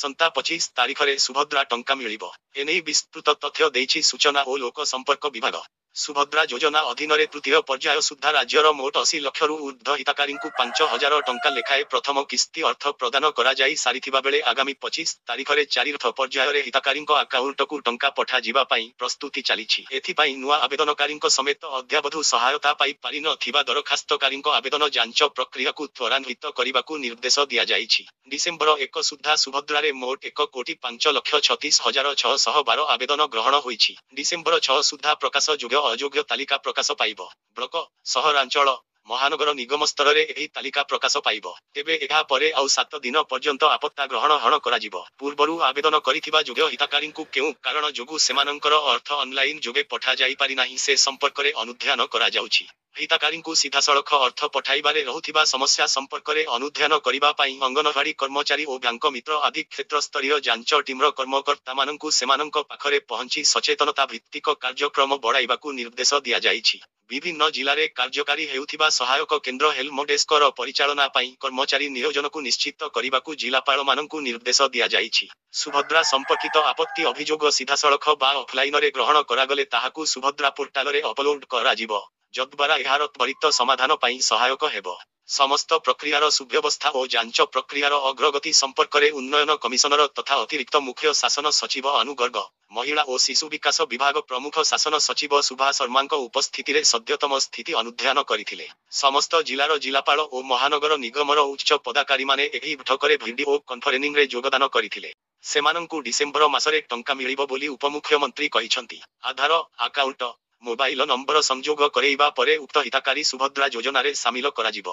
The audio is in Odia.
ଆସନ୍ତା 25 ତାରିଖରେ ସୁଭଦ୍ରା ଟଙ୍କା ମିଳିବ। ଏନେଇ ବିସ୍ତୃତ ତଥ୍ୟ ଦେଇଛି ସୂଚନା ଓ ଲୋକ ସମ୍ପର୍କ ବିଭାଗ। ସୁଭଦ୍ରା ଯୋଜନା ଅଧୀନରେ ତୃତୀୟ ପର୍ଯ୍ୟାୟ ସୁଦ୍ଧା ରାଜ୍ୟର ମୋଟ 80 ଲକ୍ଷରୁ ଉର୍ଦ୍ଧ୍ୱ ହିତାଧିକାରୀଙ୍କୁ 5,000 ଟଙ୍କା ଲେଖାଏଁ ପ୍ରଥମ କିସ୍ତି ଅର୍ଥ ପ୍ରଦାନ କରାଯାଇ ସାରିଥିବା ବେଳେ ଆଗାମୀ 25 ତାରିଖରେ ଚତୁର୍ଥ ପର୍ଯ୍ୟାୟରେ ହିତାଧିକାରୀଙ୍କ ଆକାଉଣ୍ଟକୁ ଟଙ୍କା ପଠାଯିବା ପାଇଁ ପ୍ରସ୍ତୁତି ଚାଲିଛି। ଏଥିପାଇଁ ନୂଆ ଆବେଦନକାରୀଙ୍କ ସମେତ ଅଦ୍ୟାବଧି ସହାୟତା ପାଇପାରି ନ ଥିବା ଦରଖାସ୍ତକାରୀଙ୍କ ଆବେଦନ ଯାଞ୍ଚ ପ୍ରକ୍ରିୟାକୁ ତ୍ୱରାନ୍ୱିତ କରିବାକୁ ନିର୍ଦ୍ଦେଶ ଦିଆଯାଇଛି। ଡିସେମ୍ବର 1 ସୁଦ୍ଧା ସୁଭଦ୍ରାରେ ମୋଟ 1,36,612 ଆବେଦନ ଗ୍ରହଣ ହୋଇଛି। ଡିସେମ୍ବର 6 ସୁଦ୍ଧା ପ୍ରକାଶ ଯୋଗ୍ୟ ଅଯୋଗ୍ୟ ତାଲିକା ପ୍ରକାଶ ପାଇବ। ବ୍ଲକ, ସହରାଞ୍ଚଳ, ମହାନଗର ନିଗମ ସ୍ତରରେ ଏହି ତାଲିକା ପ୍ରକାଶ ପାଇବ। ତେବେ ଏହା ପରେ ଆଉ 7 ଦିନ ପର୍ଯ୍ୟନ୍ତ ଆପତ୍ତା ଗ୍ରହଣ କରାଯିବ। ପୂର୍ବରୁ ଆବେଦନ କରିଥିବା ଯୋଗ୍ୟ ହିତାଧିକାରୀଙ୍କୁ କେଉଁ କାରଣ ଯୋଗୁଁ ସେମାନଙ୍କର ଅର୍ଥ ଅନଲାଇନ ଯୋଗେ ପଠାଯାଇ ନାହିଁ ସେ ସମ୍ପର୍କରେ ଅନୁଧ୍ୟାନ କରାଯାଉଛି। ହିତାଧିକାରୀଙ୍କୁ ସିଧାସଳଖ ଅର୍ଥ ପଠାଇବାରେ ରହୁଥିବା ସମସ୍ୟା ସମ୍ପର୍କରେ ଅନୁଧ୍ୟାନ କରିବା ପାଇଁ ଅଙ୍ଗନବାଡି କର୍ମଚାରୀ ଓ ବ୍ୟାଙ୍କ ମିତ୍ର ଆଦି କ୍ଷେତ୍ରସ୍ତରୀୟ ଯାଞ୍ଚ ଟିମ୍ର କର୍ମକର୍ତ୍ତାମାନଙ୍କୁ ସେମାନଙ୍କ ପାଖରେ ପହଞ୍ଚି ସଚେତନତା ଭିତ୍ତିକ କାର୍ଯ୍ୟକ୍ରମ ବଢ଼ାଇବାକୁ ନିର୍ଦ୍ଦେଶ ଦିଆଯାଇଛି। ବିଭିନ୍ନ ଜିଲ୍ଲାରେ କାର୍ଯ୍ୟକାରୀ ହେଉଥିବା ସହାୟକ କେନ୍ଦ୍ର ହେଲ୍ପ ଡେସ୍କର ପରିଚାଳନା ପାଇଁ କର୍ମଚାରୀ ନିୟୋଜନକୁ ନିଶ୍ଚିତ କରିବାକୁ ଜିଲ୍ଲାପାଳମାନଙ୍କୁ ନିର୍ଦ୍ଦେଶ ଦିଆଯାଇଛି। ସୁଭଦ୍ରା ସମ୍ପର୍କିତ ଆପତ୍ତି ଅଭିଯୋଗ ସିଧାସଳଖ ବା ଅଫଲାଇନରେ ଗ୍ରହଣ କରାଗଲେ ତାହାକୁ ସୁଭଦ୍ରା ପୋର୍ଟାଲରେ ଅପଲୋଡ କରାଯିବ, ଯଦ୍ୱାରା ଏହାର ତ୍ୱରିତ ସମାଧାନ ପାଇଁ ସହାୟକ ହେବ। ସମସ୍ତ ପ୍ରକ୍ରିୟାର ସୁବ୍ୟବସ୍ଥା ଓ ଯାଞ୍ଚ ପ୍ରକ୍ରିୟାର ଅଗ୍ରଗତି ସମ୍ପର୍କରେ ଉନ୍ନୟନ କମିଶନର ତଥା ଅତିରିକ୍ତ ମୁଖ୍ୟ ଶାସନ ସଚିବ ଅନୁ ଗର୍ଗ, ମହିଳା ଓ ଶିଶୁ ବିକାଶ ବିଭାଗ ପ୍ରମୁଖ ଶାସନ ସଚିବ ସୁଭା ଶର୍ମାଙ୍କ ଉପସ୍ଥିତିରେ ସଦ୍ୟତମ ସ୍ଥିତି ଅନୁଧ୍ୟାନ କରିଥିଲେ। ସମସ୍ତ ଜିଲ୍ଲାର ଜିଲ୍ଲାପାଳ ଓ ମହାନଗର ନିଗମର ଉଚ୍ଚ ପଦାଧିକାରୀମାନେ ଏହି ବୈଠକରେ ଭିଡିଓ କନଫରେନ୍ସିଂରେ ଯୋଗଦାନ କରିଥିଲେ। ସେମାନଙ୍କୁ ଡିସେମ୍ବର ମାସରେ ଟଙ୍କା ମିଳିବ ବୋଲି ଉପମୁଖ୍ୟମନ୍ତ୍ରୀ କହିଛନ୍ତି। ଆଧାର, ଆକାଉଣ୍ଟ, ମୋବାଇଲ ନମ୍ବର ସଂଯୋଗ କରାଇବା ପରେ ଉକ୍ତ ହିତାଧିକାରୀ ସୁଭଦ୍ରା ଯୋଜନାରେ ସାମିଲ କରାଯିବ।